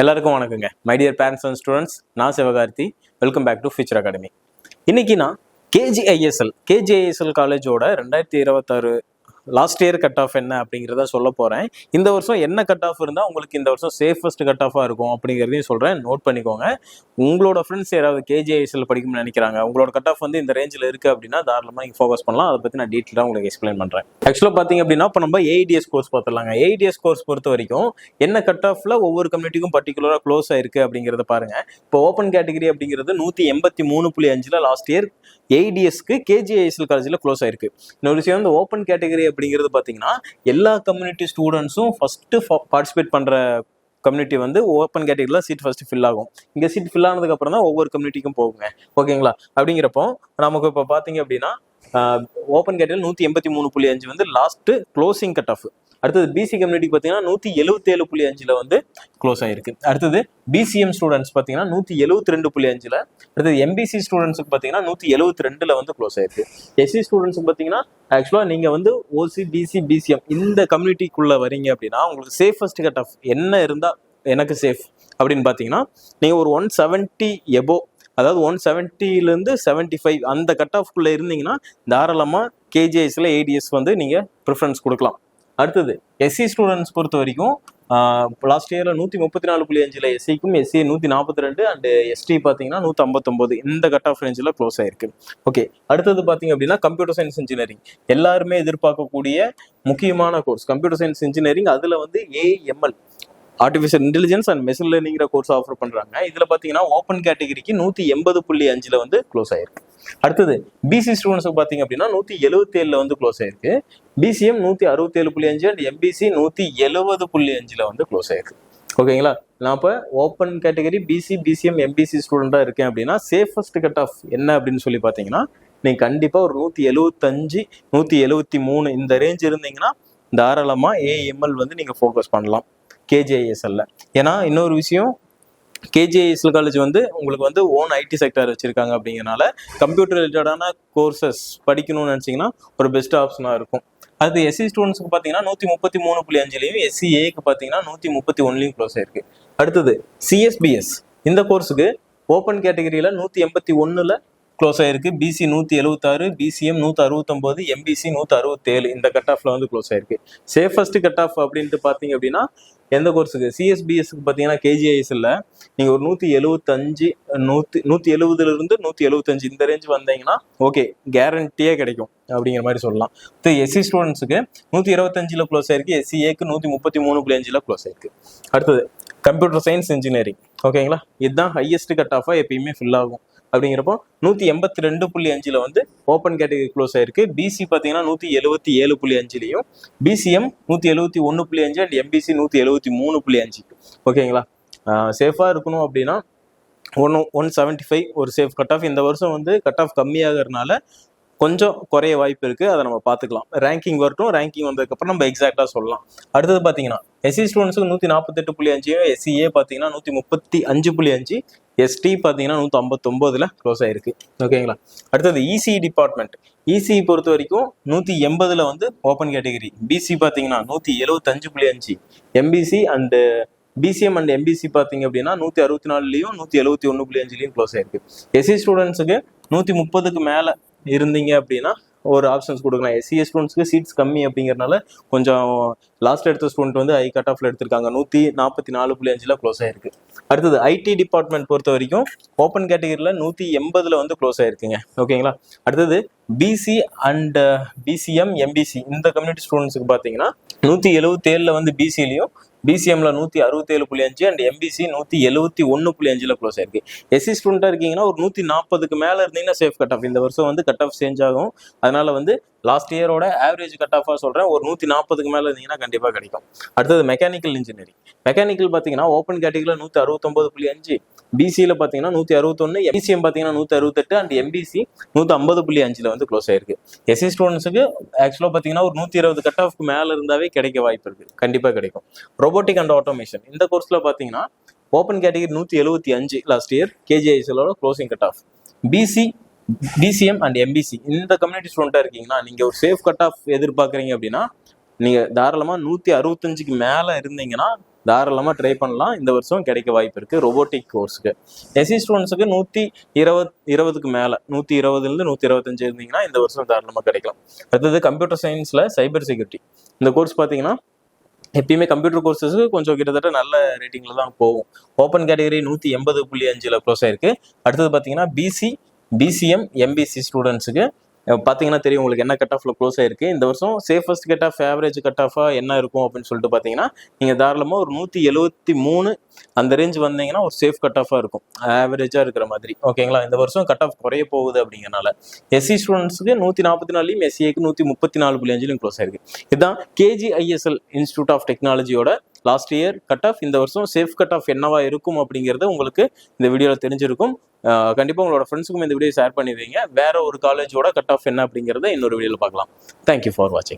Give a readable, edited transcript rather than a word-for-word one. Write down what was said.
எல்லாருக்கும் வணக்கங்க. My dear parents and students, நான் Sivakarthi. Welcome back to future academy. இன்னைக்கு நான் கேஜிஐஎஸ்எல் காலேஜோட 2026 லாஸ்ட் இயர் கட் ஆஃப் என்ன அப்படிங்கிறத சொல்ல போகிறேன். இந்த வருஷம் என்ன கட் ஆஃப் இருந்தால் உங்களுக்கு இந்த வருஷம் சேஃபஸ்ட் கட் ஆஃபாக இருக்கும் அப்படிங்கிறதையும் சொல்கிறேன். நோட் பண்ணிக்கோங்க. உங்களோட ஃப்ரெண்ட்ஸ் யாராவது கேஜிஐஎஸ்எல் படிக்கணும்னு நினைக்கிறாங்க, உங்களோட கட் ஆஃப் வந்து இந்த ரேஞ்சில் இருக்குது அப்படின்னா தாராளமாக நீங்கள் ஃபோக்கஸ் பண்ணலாம். அதை பற்றி நான் டீட்டெயிலாக உங்களுக்கு எக்ஸ்பிளைன் பண்ணுறேன். ஆக்சுவலாக பார்த்தீங்க அப்படின்னா இப்போ நம்ம ஏஐடிஎஸ் கோர்ஸ் பார்த்துடலாங்க. ஏஐடிஎஸ் கோர்ஸ் பொறுத்த வரைக்கும் என்ன கட் ஆஃபில் ஒவ்வொரு கம்யூனிட்டிக்கும் பர்டிகுலராக க்ளோஸ் ஆயிருக்கு அப்படிங்கிறத பாருங்கள். இப்போ ஓப்பன் கேட்டகரி அப்படிங்கிறது 183.5 லாஸ்ட் இயர் ஏஐடிஎஸ்க்கு கேஜிஐஎஸ்எல் காலேஜில் க்ளோஸ் ஆயிருக்கு. இன்னொரு விஷயம், இந்த ஓப்பன் கேட்டகரி அப்படிங்கிறது பார்த்தீங்கன்னா எல்லா கம்யூனிட்டி ஸ்டூடெண்ட்ஸும் ஃபஸ்ட்டு பார்ட்டிசிபேட் பண்ணுற கம்யூனிட்டி வந்து ஓப்பன் கேட்டகரியில் சீட் ஃபஸ்ட்டு ஃபில் ஆகும். இங்கே சீட் ஃபில் ஆனதுக்கு அப்புறம் தான் ஒவ்வொரு கம்யூனிட்டிக்கும் போகுங்க. ஓகேங்களா? அப்படிங்கிறப்போ நமக்கு இப்போ பார்த்தீங்க அப்படின்னா ஓப்பன் கேட்டகரியில் 183.5 வந்து லாஸ்ட்டு க்ளோசிங் கட் ஆஃப். அடுத்தது பிசி கம்யூனிட்டி பார்த்தீங்கன்னா 177.5 வந்து க்ளோஸ் ஆயிருக்கு. அடுத்தது பிசிஎம் ஸ்டூடெண்ட்ஸ் பார்த்தீங்கன்னா 172.5. அடுத்தது எம்பிசி ஸ்டூடெண்ட்ஸுக்கு பார்த்தீங்கன்னா 172 வந்து க்ளோஸ் ஆயிருக்கு. எஸ்சி ஸ்டூடெண்ட்ஸுக்கு பார்த்தீங்கன்னா ஆக்சுவலாக நீங்கள் வந்து ஓசி பிசி பிசிஎம் இந்த கம்யூனிட்டிக்குள்ளே வரீங்க அப்படின்னா உங்களுக்கு சேஃபஸ்ட் கட் ஆஃப் என்ன இருந்தால் எனக்கு சேஃப் அப்படின்னு பார்த்தீங்கன்னா நீங்கள் ஒரு 170 எபோ, அதாவது 170லேருந்து 75 அந்த கட் ஆஃப்குள்ளே இருந்தீங்கன்னா தாராளமாக கேஜிஐஎஸ்ல ஏடிஎஸ் வந்து நீங்கள் ப்ரிஃபரன்ஸ் கொடுக்கலாம். அடுத்தது எஸ்சி ஸ்டூடெண்ட்ஸ் பொறுத்த வரைக்கும் லாஸ்ட் இயரில் 134.5 எஸ்சிக்கும், எஸ்சி 142 அண்ட் எஸ்டி பார்த்தீங்கன்னா 159 இந்த கட் ஆஃப் ரேஞ்சில் க்ளோஸ் ஆயிருக்கு. ஓகே, அடுத்தது பார்த்தீங்க அப்படின்னா கம்ப்யூட்டர் சயின்ஸ் இன்ஜினியரிங் எல்லாருமே எதிர்பார்க்கக்கூடிய முக்கியமான கோர்ஸ் கம்ப்யூட்டர் சயின்ஸ் இன்ஜினியரிங். அதில் வந்து AML artificial intelligence and machine லேர்னிங்கிற கோர்ஸ் ஆஃபர் பண்ணுறாங்க. இதில் பார்த்தீங்கன்னா ஓப்பன் கேட்டகரிக்கு 180.5 வந்து க்ளோஸ் ஆயிருக்கு. அடுத்தது பிசி ஸ்டூடெண்ட்ஸுக்கு பார்த்தீங்க அப்படின்னா 177 வந்து க்ளோஸ் ஆயிருக்கு. பிசிஎம் 167.5 அண்ட் எம்பிசி 170.5 வந்து க்ளோஸ் ஆயிருக்கு. ஓகேங்களா? நான் இப்போ open category BC BCM MBC ஸ்டூடெண்டாக இருக்கேன் அப்படின்னா சேஃபஸ்ட் கட் ஆஃப் என்ன அப்படின்னு சொல்லி பார்த்தீங்கன்னா நீங்கள் கண்டிப்பாக ஒரு 175 173 இந்த ரேஞ்ச் இருந்தீங்கன்னா தாராளமாக ஏஎம்எல் வந்து நீங்கள் ஃபோக்கஸ் பண்ணலாம் கேஜிஐஎஸ்எல்ல. ஏன்னா இன்னொரு விஷயம், கேஜிஐஎஸ்எல் காலேஜ் வந்து உங்களுக்கு வந்து ஓன் ஐடி செக்டர் வச்சிருக்காங்க. அப்படிங்கிறனால கம்ப்யூட்டர் ரிலேட்டடான கோர்சஸ் படிக்கணும்னு நினச்சிங்கன்னா ஒரு பெஸ்ட் ஆப்ஷனாக இருக்கும். அது எஸ்சி ஸ்டூடெண்ட்ஸுக்கு பார்த்தீங்கன்னா 133.5லையும், எஸ்சிஏக்கு பார்த்தீங்கன்னா 131லையும் க்ளோஸ் ஆயிருக்கு. அடுத்தது சிஎஸ்பிஎஸ் இந்த கோர்ஸுக்கு ஓப்பன் கேட்டகரியில் 181 க்ளோஸ் ஆயிருக்கு. பிசி 176, பிசிஎம் 169, எம்பிசி 167 இந்த கட் ஆஃப்ல வந்து க்ளோஸ் ஆயிருக்கு. சேஃபஸ்ட் கட் ஆஃப் அப்படின்ட்டு பார்த்தீங்க அப்படின்னா எந்த கோர்ஸுக்கு சிஎஸ்பிஎஸ்க்கு பார்த்தீங்கன்னா கேஜிஐஎஸ்எல்ல நீங்கள் ஒரு 175 170லேருந்து 175 இந்த ரேஞ்ச் வந்தீங்கன்னா ஓகே, கேரண்டியே கிடைக்கும் அப்படிங்கிற மாதிரி சொல்லலாம். எஸ்சி ஸ்டூடெண்ட்ஸுக்கு 125 க்ளோஸ் ஆயிருக்கு. எஸ்சிஏக்கு 133.5 க்ளோஸ் ஆயிருக்கு. அடுத்தது கம்ப்யூட்டர் சயின்ஸ் இன்ஜினியரிங். ஓகேங்களா? இதுதான் ஹையஸ்ட் கட் ஆஃபாக எப்பயுமே ஃபில் ஆகும். அப்படிங்கிறப்போ 182.5 வந்து ஓப்பன் கேட்டகரி க்ளோஸ் ஆயிருக்கு. பிசி பார்த்தீங்கன்னா 177.5லையும், பிசிஎம் 171.5 அண்ட் எம்பிசி 173.5. ஓகேங்களா? சேஃபாக இருக்கணும் அப்படின்னா 175 ஒரு சேஃப் கட் ஆஃப். இந்த வருஷம் வந்து கட் ஆஃப் கம்மியாகிறதுனால கொஞ்சம் குறைய வாய்ப்பு இருக்குது. அதை நம்ம பார்த்துக்கலாம். ரேங்கிங் வரட்டும், ரேங்கிங் வந்ததுக்கப்புறம் நம்ம எக்ஸாக்டாக சொல்லலாம். அடுத்தது பார்த்தீங்கன்னா எஸ்சி ஸ்டூடெண்ட்ஸுக்கு 148.5, எஸ்சிஏ பார்த்தீங்கன்னா 135.5, எஸ்டி பார்த்தீங்கன்னா 159 க்ளோஸ் ஆயிருக்கு. ஓகேங்களா? அடுத்தது இசி டிபார்ட்மெண்ட். இசி பொறுத்த வரைக்கும் 180 வந்து ஓப்பன் கேட்டகரி. பிசி பார்த்தீங்கன்னா 175.5, MBC and BCM and MBC பார்த்தீங்க அப்படின்னா 164லையும் 171.5லையும் க்ளோஸ் ஆயிருக்கு. எஸ்சி ஸ்டூடெண்ட்ஸுக்கு 130க்கு மேலே இருந்தீங்க அப்படின்னா ஒரு ஆப்ஷன்ஸ் கொடுக்கலாம். எஸ்சிஏ ஸ்டூடெண்ட்ஸ்க்கு சீட்ஸ் கம்மி அப்படிங்கிறனால கொஞ்சம் லாஸ்ட் எடுத்த ஸ்டூடெண்ட் வந்து ஹை கட் ஆஃப்ல எடுத்திருக்காங்க. 144.5 க்ளோஸ் ஆயிருக்கு. அடுத்தது ஐடி டிபார்ட்மெண்ட் பொறுத்த வரைக்கும் ஓப்பன் கேட்டகரியில் 180 வந்து க்ளோஸ் ஆயிருக்குங்க. ஓகேங்களா? அடுத்தது பிசி அண்ட் பிசிஎம் எம்பிசி இந்த கம்யூனிட்டி ஸ்டூடெண்ட்ஸுக்கு பார்த்தீங்கன்னா 177 வந்து பிசிலையும், பிசிஎம்ல 167.5 அண்ட் எம்பிசி 171.5 க்ளோஸ் ஆயிருக்கு. எஸ்சி ஸ்டூடெண்டாக இருக்கீங்கன்னா ஒரு 140க்கு மேலே இருந்தீங்கன்னா சேஃப் கட் ஆஃப். இந்த வருஷம் வந்து கட் ஆஃப் சேஞ்ச் ஆகும். அதனால வந்து லாஸ்ட் இயரோட ஆவரேஜ் கட் ஆஃபாக சொல்கிறேன், ஒரு 140க்கு மேலே இருந்தீங்கன்னா கண்டிப்பாக கிடைக்கும். அடுத்தது மெக்கானிக்கல் இன்ஜினியரிங். மெக்கானிக்கல் பார்த்தீங்கன்னா ஓப்பன் கேட்டகரியில் 169.5, பிசியில் பார்த்தீங்கன்னா 161, எம்பிசிஎம் பார்த்தீங்கன்னா 168 அண்ட் எம்பிசி 150.5 வந்து க்ளோஸ் ஆயிருக்கு. எஸ்சி ஸ்டூடெண்ட்ஸுக்கு ஆக்சுவலாக பார்த்தீங்கன்னா ஒரு 120 கட் ஆஃப்க்கு மேலே இருந்தாவே கிடைக்க வாய்ப்பு இருக்குது. கண்டிப்பாக கிடைக்கும். ரோபோட்டிக் அண்ட் ஆட்டோமேஷன் இந்த கோர்ஸில் பார்த்தீங்கன்னா ஓப்பன் கேட்டகரி 175 லாஸ்ட் இயர் கேஜிஐஎஸ்எலோட closing cut off. BC DCM and MBC இந்த கம்யூனிட்டி ஸ்டூடெண்ட்டாக இருக்கீங்கன்னா நீங்கள் ஒரு சேஃப் கட் ஆஃப் எதிர்பார்க்குறீங்க அப்படின்னா நீங்கள் தாராளமாக 165க்கு மேலே இருந்தீங்கன்னா தாராளமாக ட்ரை பண்ணலாம். இந்த வருஷம் கிடைக்க வாய்ப்பு இருக்குது ரோபோட்டிக் கோர்ஸுக்கு. எஸ்சி ஸ்டூடெண்ட்ஸுக்கு 120க்கு மேலே 120லேருந்து 125 இருந்தீங்கன்னா இந்த வருஷம் தாராளமாக கிடைக்கலாம். அடுத்தது கம்ப்யூட்டர் சயின்ஸில் சைபர் செக்யூரிட்டி. இந்த கோர்ஸ் பார்த்தீங்கன்னா எப்பயுமே கம்ப்யூட்டர் கோர்சஸுக்கு கொஞ்சம் கிட்டத்தட்ட நல்ல ரேட்டிங்கில் தான் போகும். ஓப்பன் கேட்டகரி 180.5 க்ளோஸ் ஆயிருக்கு. அடுத்தது பார்த்தீங்கன்னா பிசிஎம் எம்பிசி ஸ்டூடெண்ட்ஸுக்கு பார்த்தீங்கன்னா தெரியும் உங்களுக்கு என்ன கட் ஆஃப்ல க்ளோஸ் ஆயிருக்கு. இந்த வருஷம் safest cut off average cut ஆஃபாக என்ன இருக்கும் அப்படின்னு சொல்லிட்டு பார்த்தீங்கன்னா நீங்கள் தாராளமாக ஒரு 173 அந்த ரேஞ்ச் வந்தீங்கன்னா ஒரு சேஃப் கட் ஆஃபாக இருக்கும், ஆவரேஜாக இருக்கிற மாதிரி. ஓகேங்களா? இந்த வருஷம் கட் ஆஃப் குறைய போகுது அப்படிங்கிறனால எஸ்சி ஸ்டூடெண்ட்ஸுக்கு 144, எஸ்சிஏக்கு 134.5 க்ளோஸ் ஆயிருக்கு. இதுதான் கேஜிஐஎஸ்எல் இன்ஸ்டியூட் ஆஃப் டெக்னாலஜியோட லாஸ்ட் இயர் கட் ஆஃப். இந்த வருஷம் சேஃப் கட் ஆஃப் என்னவா இருக்கும் அப்படிங்கிறது உங்களுக்கு இந்த வீடியோவில் தெரிஞ்சிருக்கும். கண்டிப்பாக உங்களோட ஃப்ரெண்ட்ஸுக்கும் இந்த வீடியோ ஷேர் பண்ணிடுவீங்க. வேற ஒரு காலேஜோட கட் ஆஃப் என்ன அப்படிங்கிறத இன்னொரு வீடியோவில் பார்க்கலாம். தேங்க்யூ ஃபார் வாட்சிங்.